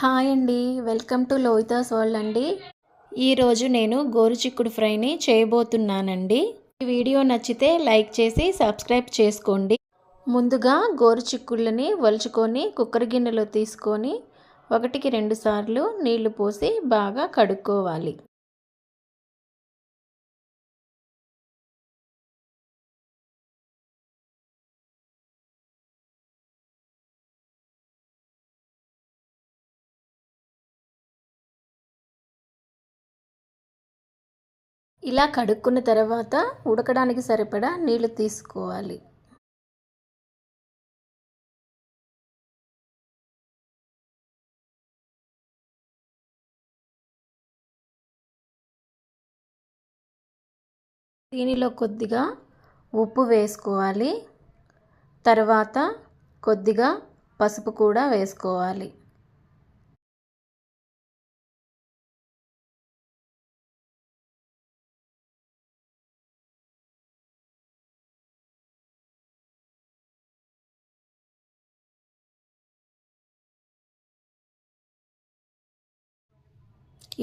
Hi అండి. Welcome to Lohitha's world అండి. ఈరోజు నేను గోరుచిక్కుడు ఫ్రైని చేయబోతున్నానండి. ఈ వీడియో నచ్చితే లైక్ చేసి సబ్స్క్రైబ్ చేసుకోండి. ముందుగా గోరుచిక్కుళ్ళని వలుచుకొని కుక్కర్ గిన్నెలో తీసుకొని 1కి 2 సార్లు నీళ్లు పోసి బాగా కడుక్కోవాలి. ఇలా కడుక్కున్న తర్వాత ఉడకడానికి సరిపడా నీళ్లు తీసుకోవాలి. దీనిలో కొద్దిగా ఉప్పు వేసుకోవాలి. తర్వాత కొద్దిగా పసుపు కూడా వేసుకోవాలి.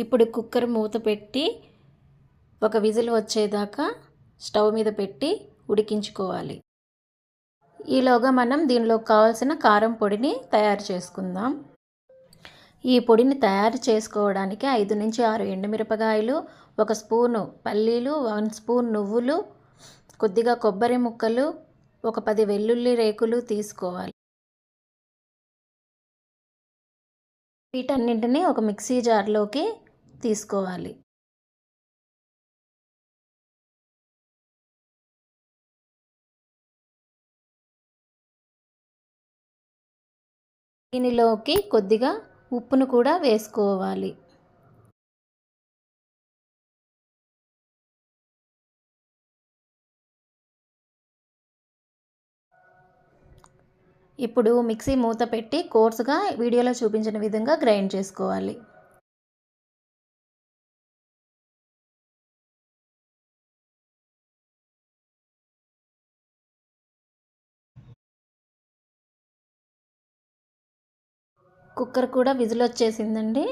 ఇప్పుడు కుక్కర్ మూత పెట్టి ఒక విజిల్ వచ్చేదాకా స్టవ్ మీద పెట్టి ఉడికించుకోవాలి. ఈలోగా మనం దీనిలో కావాల్సిన కారం పొడిని తయారు చేసుకుందాం. ఈ పొడిని తయారు చేసుకోవడానికి 5 నుంచి 6 ఎండుమిరపకాయలు, 1 స్పూను పల్లీలు, 1 స్పూన్ నువ్వులు, కొద్దిగా కొబ్బరి ముక్కలు, ఒక 10 వెల్లుల్లి రేకులు తీసుకోవాలి. వీటన్నింటినీ ఒక మిక్సీ జార్లోకి తీసుకోవాలి. దీనిలోకి కొద్దిగా ఉప్పును కూడా వేసుకోవాలి. ఇప్పుడు మిక్సీ మూత పెట్టి కోర్సుగా వీడియోలో చూపించిన విధంగా గ్రైండ్ చేసుకోవాలి. కుక్కర్ కూడా విజిల్ వచ్చేసిందండి.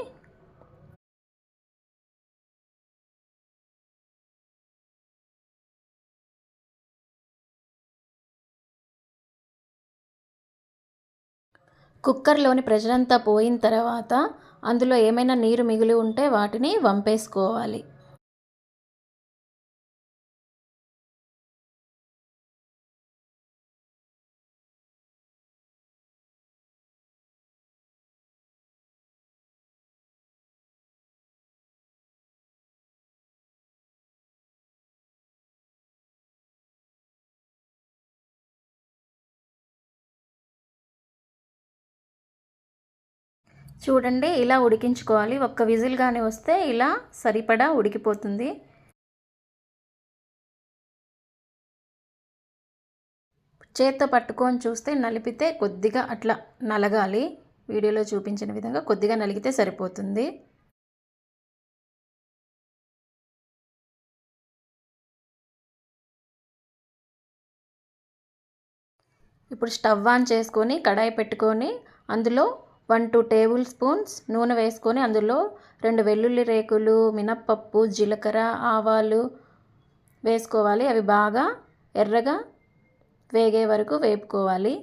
కుక్కర్లోని ప్రెషర్ అంతా పోయిన తర్వాత అందులో ఏమైనా నీరు మిగిలి ఉంటే వాటిని వంపేసుకోవాలి. చూడండి, ఇలా ఉడికించుకోవాలి. ఒక్క విజిల్ కానీ వస్తే ఇలా సరిపడా ఉడికిపోతుంది. చేత్తో పట్టుకొని చూస్తే నలిపితే కొద్దిగా అట్లా నలగాలి. వీడియోలో చూపించిన విధంగా కొద్దిగా నలిగితే సరిపోతుంది. ఇప్పుడు స్టవ్ ఆన్ చేసుకొని కడాయి పెట్టుకొని అందులో 1-2 టేబుల్ స్పూన్స్ నూనె వేసుకొని అందులో 2 వెల్లుల్లి రేకులు, మినప్పప్పు, జీలకర్ర, ఆవాలు వేసుకోవాలి. అవి బాగా ఎర్రగా వేగే వరకు వేపుకోవాలి.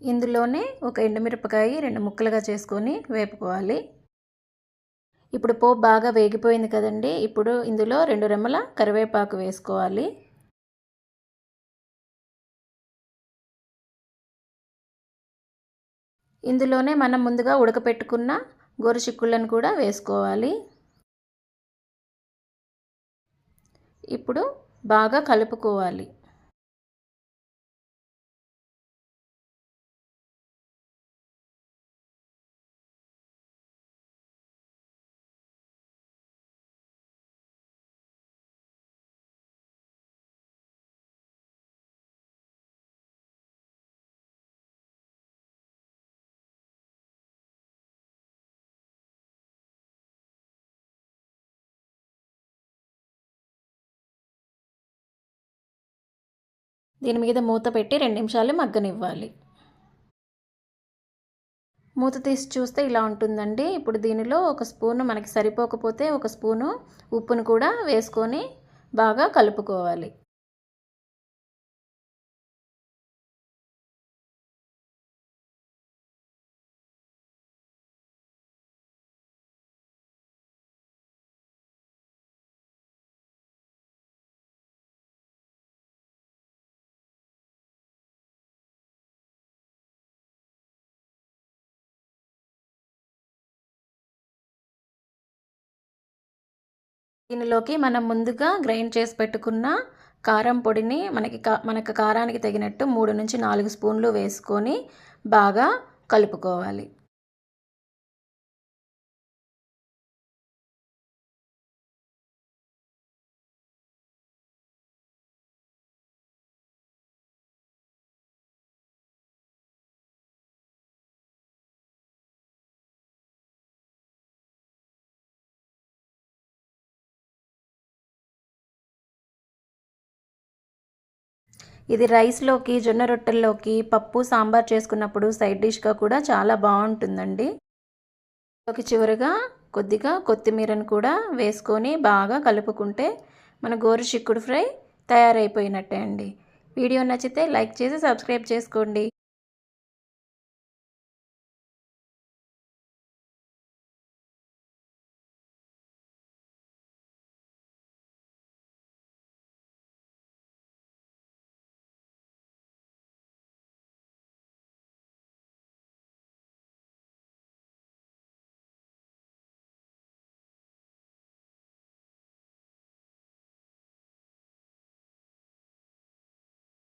ఇందులోనే ఒక ఎండుమిరపకాయ 2 ముక్కలుగా చేసుకొని వేపుకోవాలి. ఇప్పుడు పోపు బాగా వేగిపోయింది కదండి. ఇప్పుడు ఇందులో 2 రెమ్మల కరివేపాకు వేసుకోవాలి. ఇందులోనే మనం ముందుగా ఉడకపెట్టుకున్న గోరుచిక్కుళ్ళను కూడా వేసుకోవాలి. ఇప్పుడు బాగా కలుపుకోవాలి. దీని మీద మూత పెట్టి 2 నిమిషాలు మగ్గనివ్వాలి. మూత తీసి చూస్తే ఇలా ఉంటుందండి. ఇప్పుడు దీనిలో ఒక స్పూను, మనకి సరిపోకపోతే ఒక స్పూను ఉప్పును కూడా వేసుకొని బాగా కలుపుకోవాలి. దీనిలోకి మనం ముందుగా గ్రైండ్ చేసి పెట్టుకున్న కారం పొడిని మనకు కారానికి తగినట్టు 3-4 స్పూన్లు వేసుకొని బాగా కలుపుకోవాలి. ఇది రైస్లోకి, జొన్న రొట్టెల్లోకి, పప్పు సాంబార్ చేసుకున్నప్పుడు సైడ్ డిష్గా కూడా చాలా బాగుంటుందండి. చివరిగా కొద్దిగా కొత్తిమీరను కూడా వేసుకొని బాగా కలుపుకుంటే మన గోరు చిక్కుడు ఫ్రై తయారైపోయినట్టే అండి. వీడియో నచ్చితే లైక్ చేసి సబ్స్క్రైబ్ చేసుకోండి.